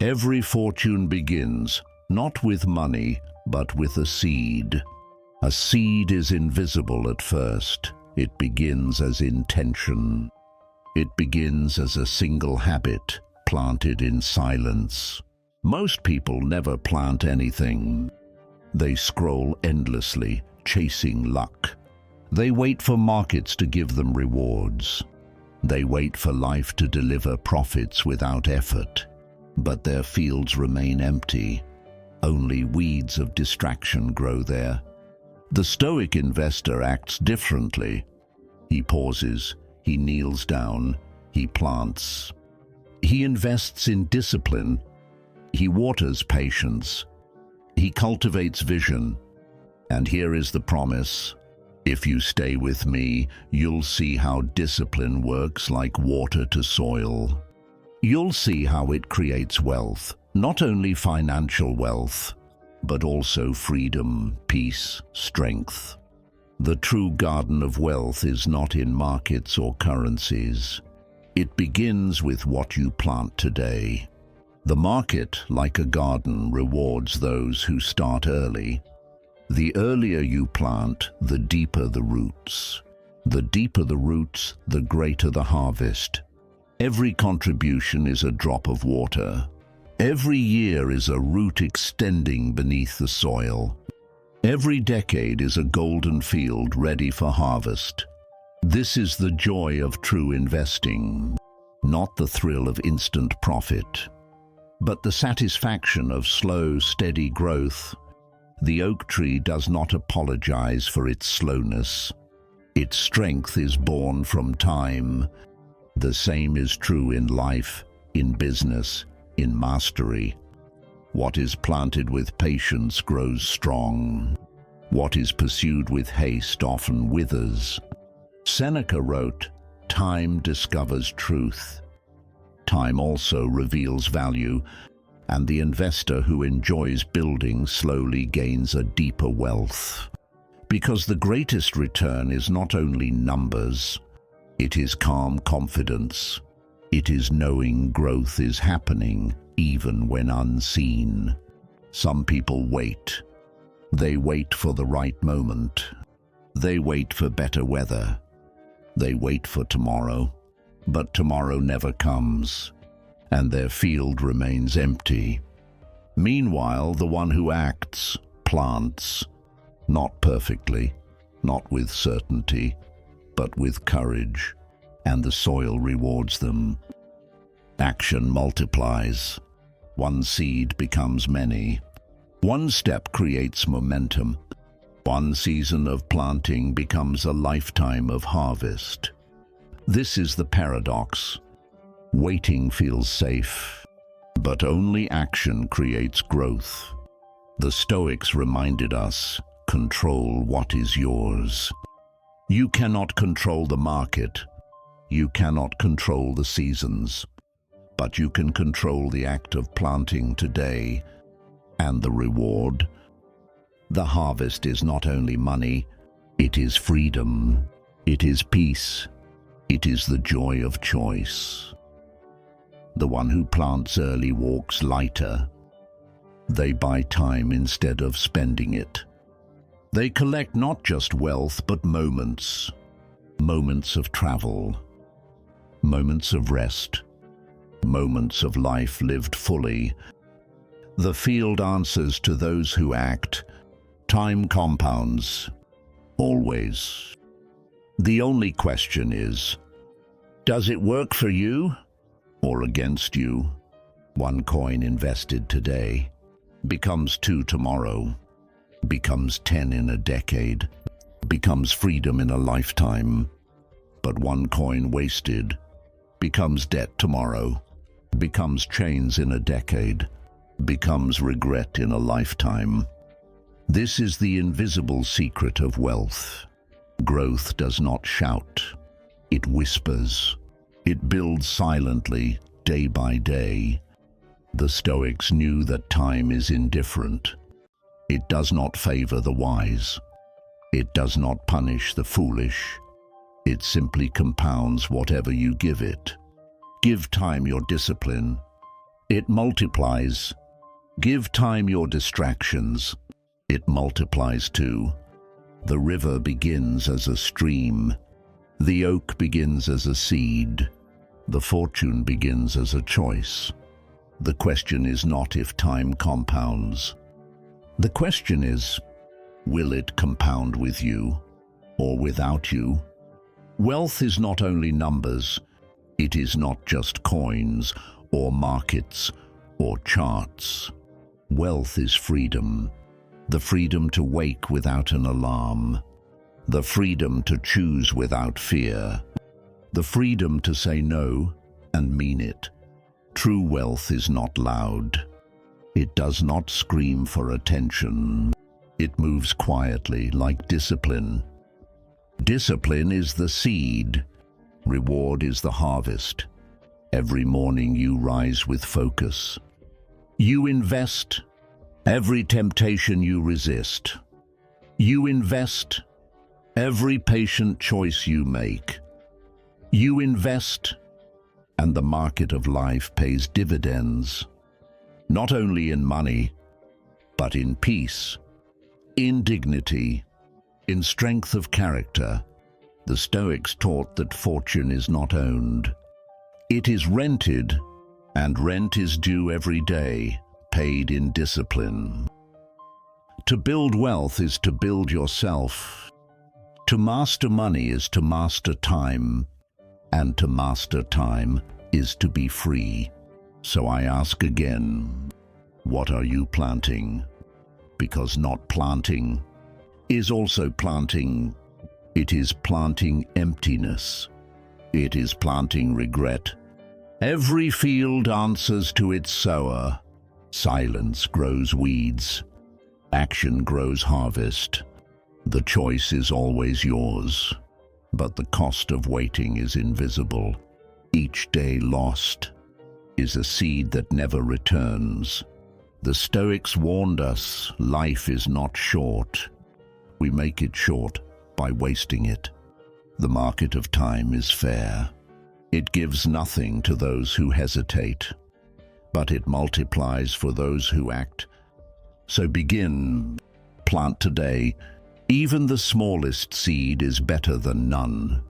Every fortune begins, not with money, but with a seed. A seed is invisible at first. It begins as intention. It begins as a single habit, planted in silence. Most people never plant anything. They scroll endlessly, chasing luck. They wait for markets to give them rewards. They wait for life to deliver profits without effort. But their fields remain empty. Only weeds of distraction grow there. The Stoic investor acts differently. He pauses, he kneels down, he plants. He invests in discipline. He waters patience. He cultivates vision. And here is the promise. If you stay with me, you'll see how discipline works like water to soil. You'll see how it creates wealth, not only financial wealth, but also freedom, peace, strength. The true garden of wealth is not in markets or currencies. It begins with what you plant today. The market, like a garden, rewards those who start early. The earlier you plant, the deeper the roots. The deeper the roots, the greater the harvest. Every contribution is a drop of water. Every year is a root extending beneath the soil. Every decade is a golden field ready for harvest. This is the joy of true investing, not the thrill of instant profit, but the satisfaction of slow, steady growth. The oak tree does not apologize for its slowness. Its strength is born from time. The same is true in life, in business, in mastery. What is planted with patience grows strong. What is pursued with haste often withers. Seneca wrote, "Time discovers truth. Time also reveals value, and the investor who enjoys building slowly gains a deeper wealth." Because the greatest return is not only numbers, it is calm confidence. It is knowing growth is happening, even when unseen. Some people wait. They wait for the right moment. They wait for better weather. They wait for tomorrow. But tomorrow never comes, and their field remains empty. Meanwhile, the one who acts, plants, not perfectly, not with certainty, but with courage, and the soil rewards them. Action multiplies. One seed becomes many. One step creates momentum. One season of planting becomes a lifetime of harvest. This is the paradox. Waiting feels safe, but only action creates growth. The Stoics reminded us, control what is yours. You cannot control the market. You cannot control the seasons. But you can control the act of planting today, and the reward. The harvest is not only money, it is freedom, it is peace, it is the joy of choice. The one who plants early walks lighter. They buy time instead of spending it. They collect not just wealth, but moments. Moments of travel, moments of rest, moments of life lived fully. The field answers to those who act. Time compounds, always. The only question is, does it work for you or against you? One coin invested today becomes 2 tomorrow, becomes 10 in a decade, becomes freedom in a lifetime. But one coin wasted becomes debt tomorrow, becomes chains in a decade, becomes regret in a lifetime. This is the invisible secret of wealth. Growth does not shout. It whispers. It builds silently, day by day. The Stoics knew that time is indifferent. It does not favor the wise. It does not punish the foolish. It simply compounds whatever you give it. Give time your discipline. It multiplies. Give time your distractions. It multiplies too. The river begins as a stream. The oak begins as a seed. The fortune begins as a choice. The question is not if time compounds. The question is, will it compound with you or without you? Wealth is not only numbers. It is not just coins or markets or charts. Wealth is freedom. The freedom to wake without an alarm. The freedom to choose without fear. The freedom to say no and mean it. True wealth is not loud. It does not scream for attention. It moves quietly like discipline. Discipline is the seed. Reward is the harvest. Every morning you rise with focus. You invest every temptation you resist. You invest every patient choice you make. You invest, and the market of life pays dividends, not only in money, but in peace, in dignity, in strength of character. The Stoics taught that fortune is not owned. It is rented, and rent is due every day, paid in discipline. To build wealth is to build yourself. To master money is to master time, and to master time is to be free. So I ask again, what are you planting? Because not planting is also planting. It is planting emptiness. It is planting regret. Every field answers to its sower. Silence grows weeds. Action grows harvest. The choice is always yours, but the cost of waiting is invisible. Each day lost is a seed that never returns. The Stoics warned us, life is not short. We make it short by wasting it. The market of time is fair. It gives nothing to those who hesitate, but it multiplies for those who act. So begin, plant today. Even the smallest seed is better than none.